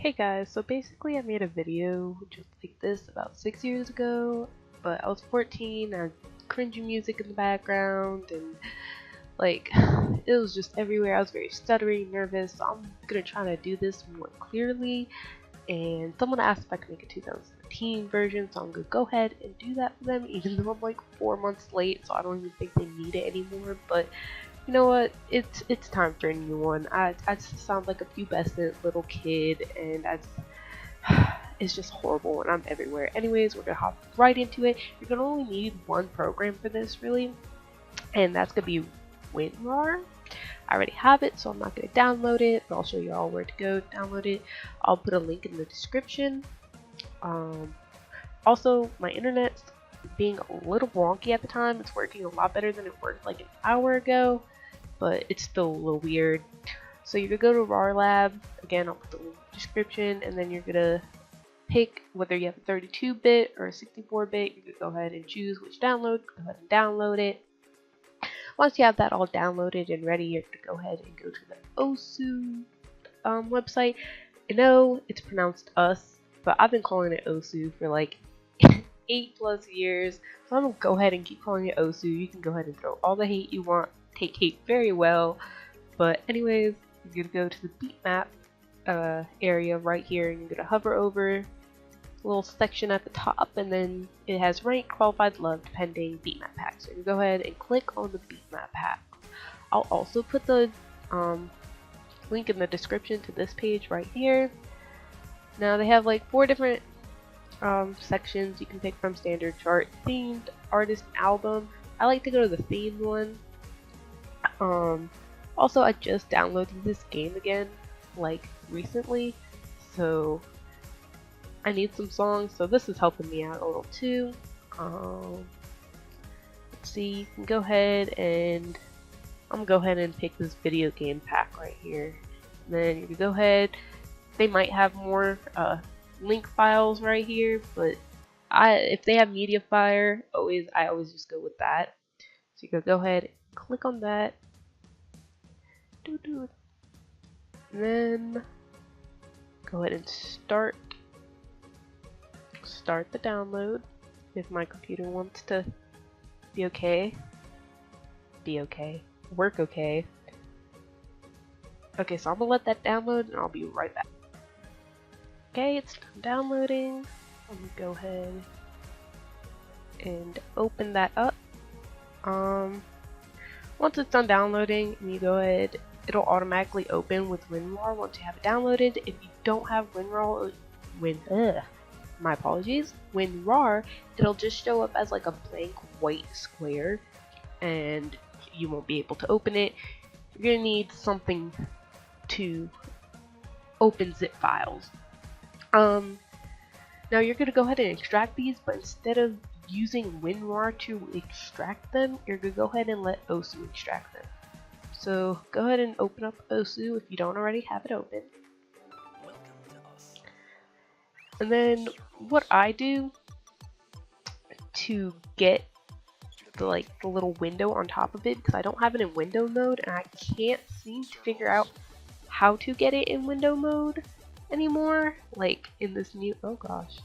Hey guys, so basically I made a video just like this about 6 years ago, but I was 14, I had cringing music in the background, and like, it was just everywhere. I was very stuttery, nervous, so I'm gonna try to do this more clearly, and someone asked if I could make a 2017 version, so I'm gonna go ahead and do that for them, even though I'm like 4 months late, so I don't even think they need it anymore, but you know what? It's time for a new one. I just sound like a pubescent little kid, and it's just horrible, and I'm everywhere. Anyways, we're gonna hop right into it. You're gonna only need one program for this, really, and that's gonna be WinRAR. I already have it, so I'm not gonna download it, but I'll show you all where to go download it. I'll put a link in the description. Um, Also, my internet's being a little wonky at the time. It's working a lot better than it worked like an hour ago, but it's still a little weird. So you're gonna go to RAR Lab, again I'll put the link in the description, and then you're gonna pick whether you have a 32-bit or a 64-bit. You can go ahead and choose which download, go ahead and download it. Once you have that all downloaded and ready, you're gonna go ahead and go to the OSU website. I know it's pronounced us, but I've been calling it OSU for like 8+ years, so I'm gonna go ahead and keep calling it OSU. You can go ahead and throw all the hate you want, take hate very well, but anyways, you're gonna go to the beatmap area right here, and you're gonna hover over a little section at the top, and then it has ranked, qualified, loved, pending beatmap packs. So you go ahead and click on the beatmap pack. I'll also put the link in the description to this page right here. Now they have like 4 different sections you can pick from: standard, chart, themed, artist, album. I like to go to the themed one. Also, I just downloaded this game again, like recently, so I need some songs, so this is helping me out a little too. Let's see, you can go ahead and I'm gonna go ahead and pick this video game pack right here. And then you can go ahead. They might have more link files right here, but if they have MediaFire, I always just go with that. So you can go ahead and click on that. And then go ahead and start the download. If my computer wants to be okay, work okay. Okay, so I'm gonna let that download, and I'll be right back. Okay, it's done downloading. I'm gonna go ahead and open that up. Once it's done downloading, and you go ahead, it'll automatically open with WinRAR once you have it downloaded. If you don't have WinRAR, my apologies, WinRAR, it'll just show up as like a blank white square, and you won't be able to open it. You're gonna need something to open zip files. Now you're gonna go ahead and extract these, but instead of using WinRAR to extract them, you're gonna go ahead and let OSU extract them. So go ahead and open up OSU if you don't already have it open. And then what I do to get the little window on top of it, because I don't have it in window mode and I can't seem to figure out how to get it in window mode anymore, like in this new, oh gosh.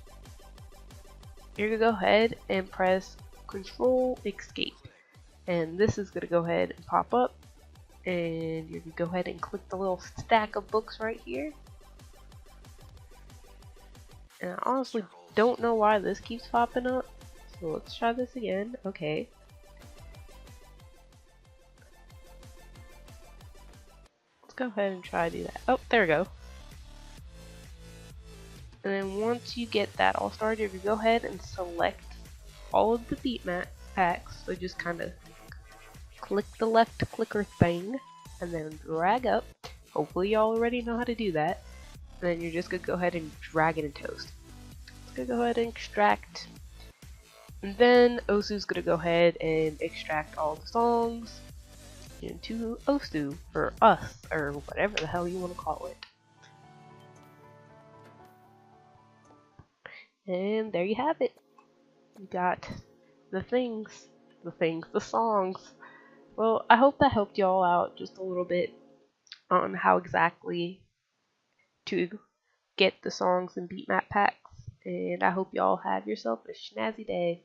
You're gonna go ahead and press Control Escape, and this is gonna go ahead and pop up, and you can go ahead and click the little stack of books right here. And I honestly don't know why this keeps popping up, so let's try this again. Okay. Let's go ahead and try to do that. Oh, there we go. And then once you get that all started, you can go ahead and select all of the beatmap packs. So just kind of click the left clicker thing and then drag up. Hopefully y'all already know how to do that. And then you're just going to go ahead and drag it in toast. It's going to go ahead and extract. And then OSU's going to go ahead and extract all the songs into OSU, or us, or whatever the hell you want to call it. And there you have it. You got the songs. Well, I hope that helped y'all out just a little bit on how exactly to get the songs in Beatmap Packs. And I hope y'all have yourself a snazzy day.